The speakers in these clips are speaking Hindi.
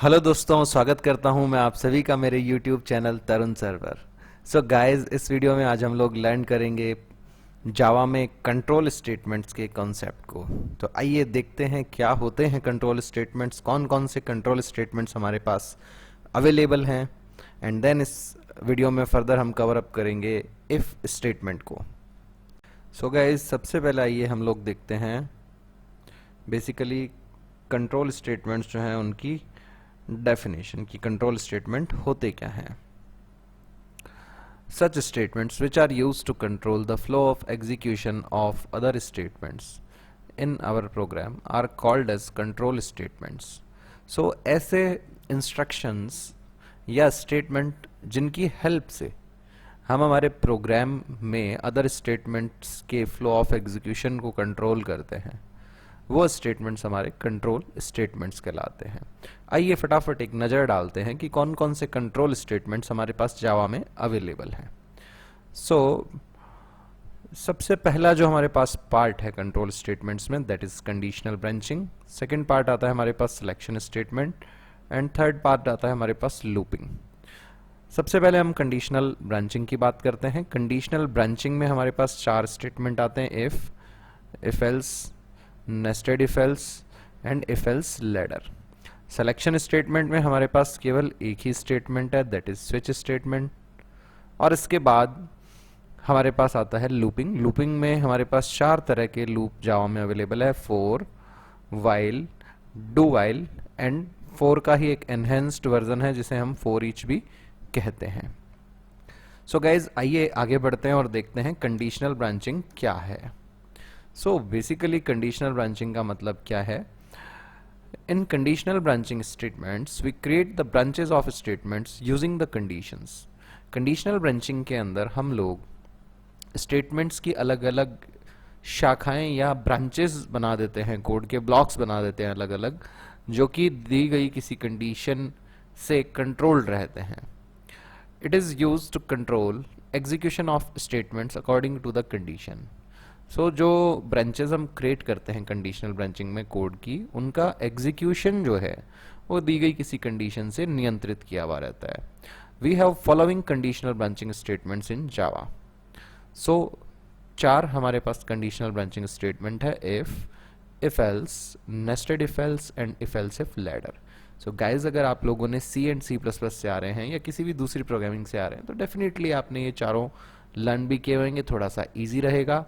हेलो दोस्तों, स्वागत करता हूं मैं आप सभी का मेरे YouTube चैनल तरुण सर पर। सो गाइस, इस वीडियो में आज हम लोग लर्न करेंगे जावा में कंट्रोल स्टेटमेंट्स के कॉन्सेप्ट को। तो आइए देखते हैं क्या होते हैं कंट्रोल स्टेटमेंट्स, कौन कौन से कंट्रोल स्टेटमेंट्स हमारे पास अवेलेबल हैं, एंड देन इस वीडियो में फर्दर हम कवर अप करेंगे इफ स्टेटमेंट को। सो गाइस, सबसे पहले आइए हम लोग देखते हैं बेसिकली कंट्रोल स्टेटमेंट्स जो हैं उनकी डेफिनेशन की। कंट्रोल स्टेटमेंट होते क्या हैं? Such statements which are used to control the flow of execution of other statements in our program are called as control statements. So ऐसे instructions या statement जिनकी help से हम हमारे प्रोग्राम में अदर स्टेटमेंट्स के फ्लो ऑफ एग्जीक्यूशन को कंट्रोल करते हैं, वो स्टेटमेंट्स हमारे कंट्रोल स्टेटमेंट्स कहलाते हैं। आइए फटाफट एक नज़र डालते हैं कि कौन कौन से कंट्रोल स्टेटमेंट्स हमारे पास जावा में अवेलेबल हैं। सबसे पहला जो हमारे पास पार्ट है कंट्रोल स्टेटमेंट्स में, that is conditional branching. Second part आता है हमारे पास selection statement, and third part आता है हमारे पास लूपिंग। सबसे पहले हम कंडीशनल ब्रांचिंग की बात करते हैं। कंडीशनल ब्रांचिंग में हमारे पास 4 स्टेटमेंट आते हैं: if else, nested if else and if else ladder. Selection statement में हमारे पास केवल एक ही स्टेटमेंट है, दैट इज स्विच स्टेटमेंट। और इसके बाद हमारे पास आता है लूपिंग। लूपिंग में हमारे पास 4 तरह के लूप जावा में अवेलेबल है: for, while, do while and for का ही एक एनहेंस्ड वर्जन है जिसे हम फॉर ईच भी कहते हैं। सो गाइज, आइए आगे बढ़ते हैं और देखते हैं कंडीशनल ब्रांचिंग क्या है। बेसिकली कंडीशनल ब्रांचिंग का मतलब क्या है? In conditional branching statements we create the branches of statements using the conditions. Conditional branching के अंदर हम लोग स्टेटमेंट्स की अलग अलग शाखाएं या ब्रांचेस बना देते हैं, कोड के ब्लॉक्स बना देते हैं अलग अलग, जो कि दी गई किसी कंडीशन से कंट्रोल्ड रहते हैं। It is used to control execution of statements according to the condition. जो ब्रांचेस हम क्रिएट करते हैं कंडीशनल ब्रांचिंग में कोड की, उनका एग्जीक्यूशन जो है वो दी गई किसी कंडीशन से नियंत्रित किया हुआ रहता है। We have following conditional branching statements in Java. 4 हमारे पास कंडीशनल ब्रांचिंग स्टेटमेंट है: if else, nested if else and if else if ladder. Guys, अगर आप लोगों ने C and C plus plus से आ रहे हैं या किसी भी दूसरी प्रोग्रामिंग से आ रहे हैं तो डेफिनेटली आपने ये चारों लर्न भी किए होंगे, थोड़ा सा ईजी रहेगा।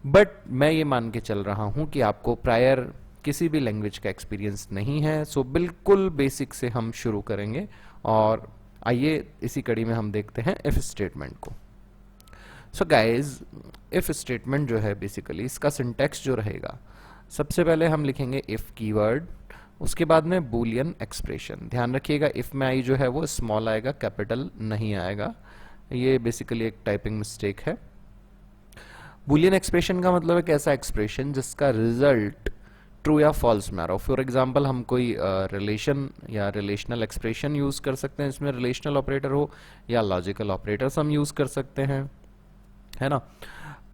बट मैं ये मान के चल रहा हूं कि आपको प्रायर किसी भी लैंग्वेज का एक्सपीरियंस नहीं है, बिल्कुल बेसिक से हम शुरू करेंगे। और आइए इसी कड़ी में हम देखते हैं इफ स्टेटमेंट को। गाइज, इफ स्टेटमेंट जो है बेसिकली इसका सिंटैक्स जो रहेगा, सबसे पहले हम लिखेंगे इफ कीवर्ड, उसके बाद में बूलियन एक्सप्रेशन। ध्यान रखिएगा, इफ में आई जो है वो स्मॉल आएगा, कैपिटल नहीं आएगा। ये बेसिकली एक टाइपिंग मिस्टेक है। बूलियन एक्सप्रेशन का मतलब एक ऐसा एक्सप्रेशन जिसका रिजल्ट ट्रू या फॉल्स में आ रहा हो। फॉर एग्जाम्पल, हम कोई रिलेशन या रिलेशनल एक्सप्रेशन यूज कर सकते हैं, इसमें रिलेशनल ऑपरेटर हो, या लॉजिकल ऑपरेटर्स हम यूज कर सकते हैं, है ना।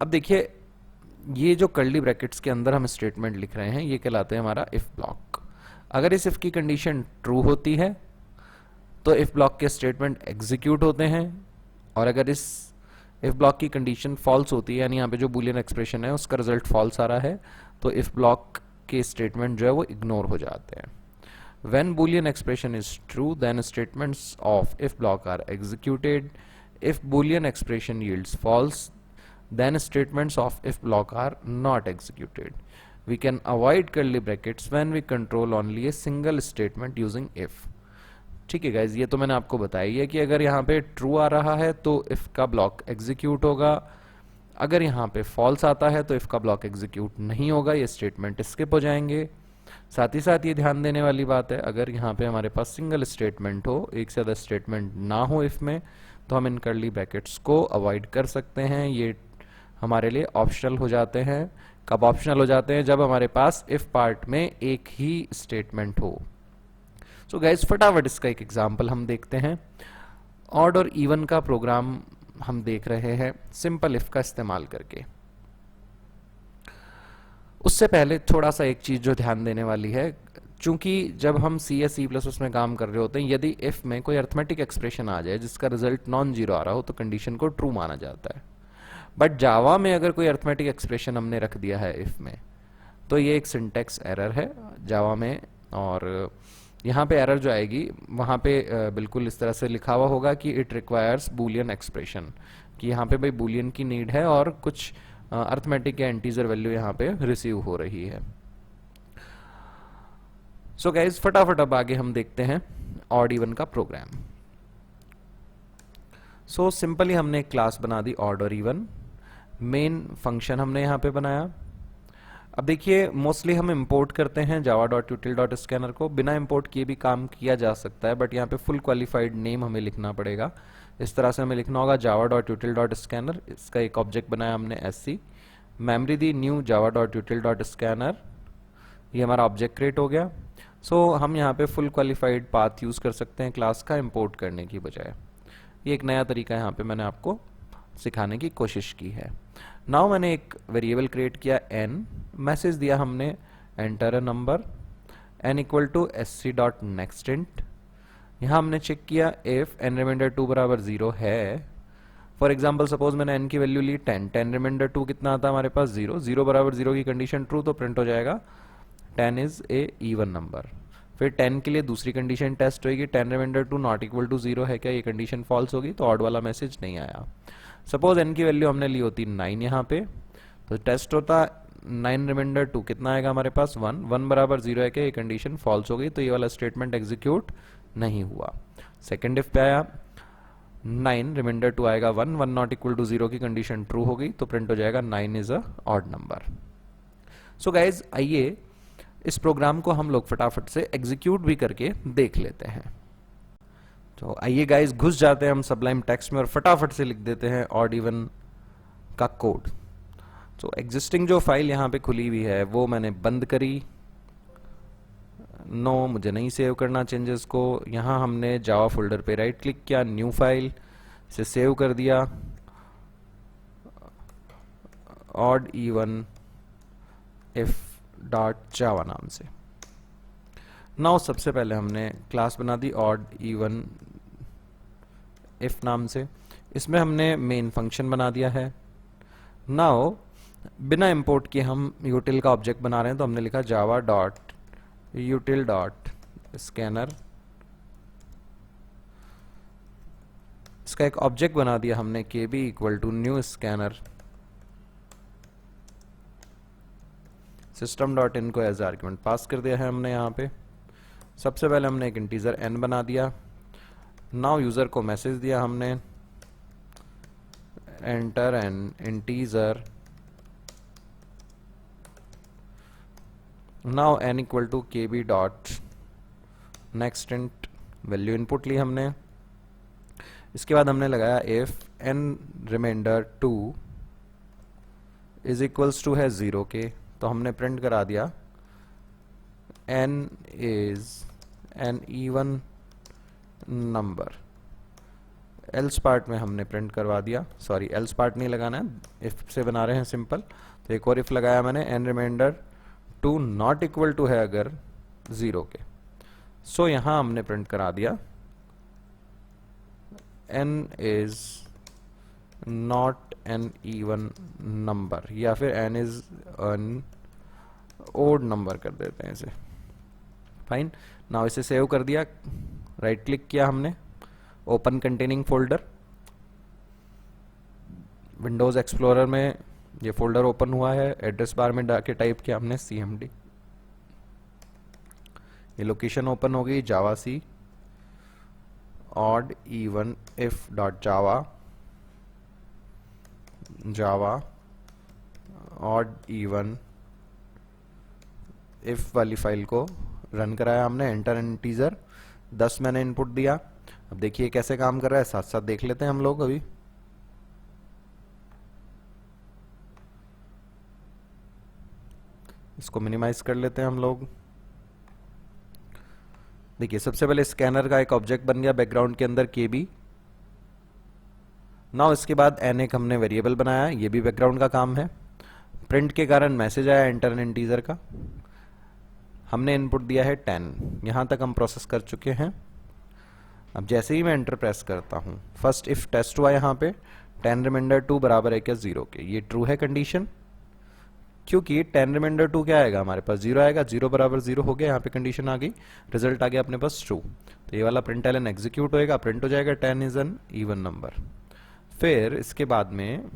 अब देखिए, ये जो कर्ली ब्रैकेट्स के अंदर हम स्टेटमेंट लिख रहे हैं ये कहलाते हैं हमारा इफ ब्लॉक। अगर इस इफ की कंडीशन ट्रू होती है तो इफ ब्लॉक के स्टेटमेंट एग्जीक्यूट होते हैं, और अगर इस इफ ब्लॉक की कंडीशन फॉल्स होती है, यानी यहाँ पे जो बूलियन एक्सप्रेशन है उसका रिजल्ट फॉल्स आ रहा है, तो इफ ब्लॉक के स्टेटमेंट जो है वो इग्नोर हो जाते हैं। When Boolean expression is true then statements of if block are executed. If Boolean expression yields false then statements of if block are not executed. We can avoid curly brackets when we control only a single statement using if. ठीक है गाइज, ये तो मैंने आपको बताया है कि अगर यहाँ पे ट्रू आ रहा है तो if का ब्लॉक एग्जीक्यूट होगा, अगर यहाँ पे फॉल्स आता है तो if का ब्लॉक एग्जीक्यूट नहीं होगा, ये स्टेटमेंट स्किप हो जाएंगे। साथ ही साथ ये ध्यान देने वाली बात है, अगर यहाँ पे हमारे पास सिंगल स्टेटमेंट हो, एक से ज़्यादा स्टेटमेंट ना हो if में, तो हम इन कर्ली ब्रैकेट्स को अवॉइड कर सकते हैं। ये हमारे लिए ऑप्शनल हो जाते हैं। कब ऑप्शनल हो जाते हैं? जब हमारे पास इफ पार्ट में एक ही स्टेटमेंट हो। गाइज, फटाफट इसका एक एग्जांपल हम देखते हैं। ऑड और इवन का प्रोग्राम हम देख रहे हैं सिंपल इफ का इस्तेमाल करके। उससे पहले थोड़ा सा एक चीज जो ध्यान देने वाली है, चूंकि जब हम सी या सी प्लस प्लस में काम कर रहे होते हैं, यदि इफ में कोई अर्थमेटिक एक्सप्रेशन आ जाए जिसका रिजल्ट नॉन जीरो आ रहा हो तो कंडीशन को ट्रू माना जाता है। बट जावा में अगर कोई अर्थमेटिक एक्सप्रेशन हमने रख दिया है इफ में, तो ये एक सिंटेक्स एरर है जावा में। और यहाँ पे एरर जो आएगी वहाँ पे बिल्कुल इस तरह से लिखा हुआ होगा कि इट रिक्वायर्स बूलियन एक्सप्रेशन, कि यहाँ पे भाई बूलियन की नीड है और कुछ अर्थमेटिक या इंटीजर वैल्यू यहाँ पे रिसीव हो रही है। सो गाइज फटाफट अब आगे हम देखते हैं ऑड इवन का प्रोग्राम। सो सिंपली हमने एक क्लास बना दी ऑड और इवन, मेन फंक्शन हमने यहाँ पे बनाया। अब देखिए मोस्टली हम इंपोर्ट करते हैं java.util.scanner को, बिना इंपोर्ट किए भी काम किया जा सकता है, बट यहाँ पे फुल क्वालिफाइड नेम हमें लिखना पड़ेगा। इस तरह से हमें लिखना होगा java.util.scanner, इसका एक ऑब्जेक्ट बनाया हमने sc, मेमोरी दी न्यू java.util.scanner, ये हमारा ऑब्जेक्ट क्रिएट हो गया। सो हम यहाँ पे फुल क्वालिफाइड पाथ यूज़ कर सकते हैं क्लास का इंपोर्ट करने की बजाय। ये एक नया तरीका यहाँ पे मैंने आपको सिखाने की कोशिश की है। नाउ मैंने एक वेरिएबल क्रिएट किया n, मैसेज दिया हमने enter a number, n equal to sc dot next int. यहाँ हमने चेक किया इफ n रिमाइंडर 2 बराबर 0 है। फॉर एग्जाम्पल सपोज मैंने n की वैल्यू ली 10, 10 रिमाइंडर 2 कितना आता है हमारे पास 0, 0 बराबर 0 की कंडीशन ट्रू तो प्रिंट हो जाएगा 10 इज ए इवन नंबर। फिर 10 के लिए दूसरी कंडीशन टेस्ट होगी, 10 रिमाइंडर 2 नॉट इक्वल टू 0 है क्या, ये कंडीशन फॉल्स होगी तो ऑड वाला मैसेज नहीं आया। सपोज n की वैल्यू हमने ली होती 9 यहाँ पे, तो टेस्ट होता 9 रिमाइंडर 2 कितना आएगा हमारे पास 1, 1 बराबर 0 है क्या, ये कंडीशन फॉल्स हो गई तो ये वाला स्टेटमेंट एग्जीक्यूट नहीं हुआ। सेकेंड इफ पे आया 9 रिमाइंडर 2 आएगा 1, 1 नॉट इक्वल टू 0 की कंडीशन ट्रू हो गई तो प्रिंट हो जाएगा 9 is a odd number. So guys आइए इस प्रोग्राम को हम लोग फटाफट से एग्जीक्यूट भी करके देख लेते हैं। तो आइए गाइस घुस जाते हैं हम सबलाइम टेक्स्ट में और फटाफट से लिख देते हैं ऑड इवन का कोड। तो एग्जिस्टिंग जो फाइल यहाँ पे खुली हुई है वो मैंने बंद करी, नो मुझे नहीं सेव करना चेंजेस को। यहाँ हमने जावा फोल्डर पे राइट क्लिक किया, न्यू फाइल से सेव कर दिया ऑड इवन इफ डॉट जावा नाम से। नाउ सबसे पहले हमने क्लास बना दी ऑड इवन इफ नाम से, इसमें हमने मेन फंक्शन बना दिया है। नाउ बिना इंपोर्ट किए हम यूटिल का ऑब्जेक्ट बना रहे हैं तो हमने लिखा Java dot util dot scanner, इसका एक ऑब्जेक्ट बना दिया हमने kb equal to new scanner, system dot in को एज आर्ग्यूमेंट पास कर दिया है हमने। यहाँ पे सबसे पहले हमने एक इंटीजर n बना दिया। नाउ यूजर को मैसेज दिया हमने enter an integer, now n equal to kb dot next int, value input ली हमने। इसके बाद हमने लगाया if n remainder 2 is equals to है 0 के, तो हमने प्रिंट करा दिया n is an even number. Else part में हमने प्रिंट करवा दिया, सॉरी एल्स पार्ट नहीं लगाना है, इफ से बना रहे हैं सिंपल, तो एक और इफ लगाया मैंने n remainder 2 not equal to है अगर 0 के। सो यहां हमने प्रिंट करा दिया n is not an even number, या फिर n is an odd number कर देते हैं इसे। फाइन, नाउ इसे सेव कर दिया, राइट क्लिक किया हमने, open containing folder, Windows explorer में ये फोल्डर ओपन हुआ है, एड्रेस बार में जाके टाइप किया हमने cmd, ये लोकेशन ओपन हो गई Java C odd even if dot Java, Java odd even if वाली फाइल को रन कराया हमने, एंटर इंटीजर 10 मैंने इनपुट दिया। अब देखिए कैसे काम कर रहा है, साथ साथ देख लेते हैं हम लोग। अभी इसको मिनिमाइज कर लेते हैं हम लोग। देखिए सबसे पहले स्कैनर का एक ऑब्जेक्ट बन गया बैकग्राउंड के अंदर kb। नाउ इसके बाद n एक हमने वेरिएबल बनाया, ये भी बैकग्राउंड का काम है। प्रिंट के कारण मैसेज आया एंटर एन इंटीजर का। हमने इनपुट दिया है 10, यहाँ तक हम प्रोसेस कर चुके हैं। अब जैसे ही मैं एंटर प्रेस करता हूँ, फर्स्ट इफ टेस्ट हुआ यहाँ पे 10 रिमाइंडर 2 बराबर है क्या 0 के, ये ट्रू है कंडीशन, क्योंकि 10 रिमाइंडर 2 क्या आएगा हमारे पास 0 आएगा, 0 बराबर 0 हो गया, यहाँ पे कंडीशन आ गई, रिजल्ट आ गया अपने पास ट्रू। तो ये वाला प्रिंट एलन एग्जीक्यूट होएगा, प्रिंट हो जाएगा 10 इज एन इवन नंबर। फिर इसके बाद में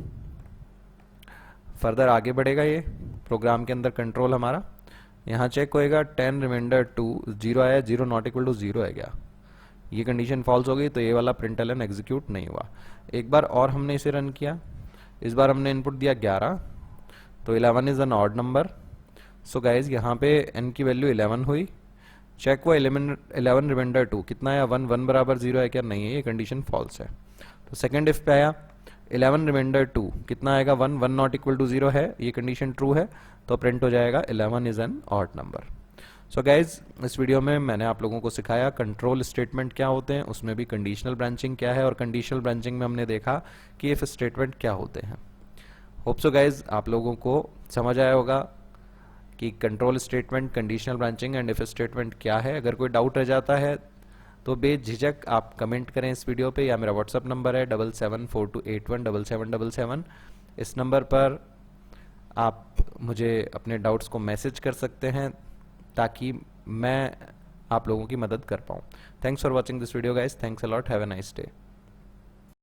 फर्दर आगे बढ़ेगा ये प्रोग्राम के अंदर कंट्रोल हमारा, यहाँ चेक होएगा 10 रिमाइंडर 2 0 आया, 0 नॉट इक्वल टू 0 है क्या, ये कंडीशन फॉल्स हो गई, तो ये वाला प्रिंट एलन एग्जीक्यूट नहीं हुआ। एक बार और हमने इसे रन किया, इस बार हमने इनपुट दिया 11, तो 11 is an odd number. So guys यहाँ पे n की वैल्यू 11 हुई, चेक हुआ 11 रिमाइंडर 2 कितना आया 1, 1 बराबर 0 है क्या, नहीं है, ये कंडीशन फॉल्स है। तो सेकंड इफ पे आया 11 रिमाइंडर 2 कितना आएगा 1, 1 नॉट इक्वल टू 0 है, ये कंडीशन ट्रू है, तो प्रिंट हो जाएगा 11 is an odd number. So guys इस वीडियो में मैंने आप लोगों को सिखाया कंट्रोल स्टेटमेंट क्या होते हैं, उसमें भी कंडीशनल ब्रांचिंग क्या है, और कंडीशनल ब्रांचिंग में हमने देखा कि इफ स्टेटमेंट क्या होते हैं। होप सो गाइज आप लोगों को समझ आया होगा कि control statement, conditional branching and if statement क्या है। अगर कोई डाउट रह जाता है तो बेझिझक आप कमेंट करें इस वीडियो पे, या मेरा व्हाट्सअप नंबर है 7742817777। इस नंबर पर आप मुझे अपने डाउट्स को मैसेज कर सकते हैं ताकि मैं आप लोगों की मदद कर पाऊँ। Thanks for watching this video guys, thanks a lot, have a nice day.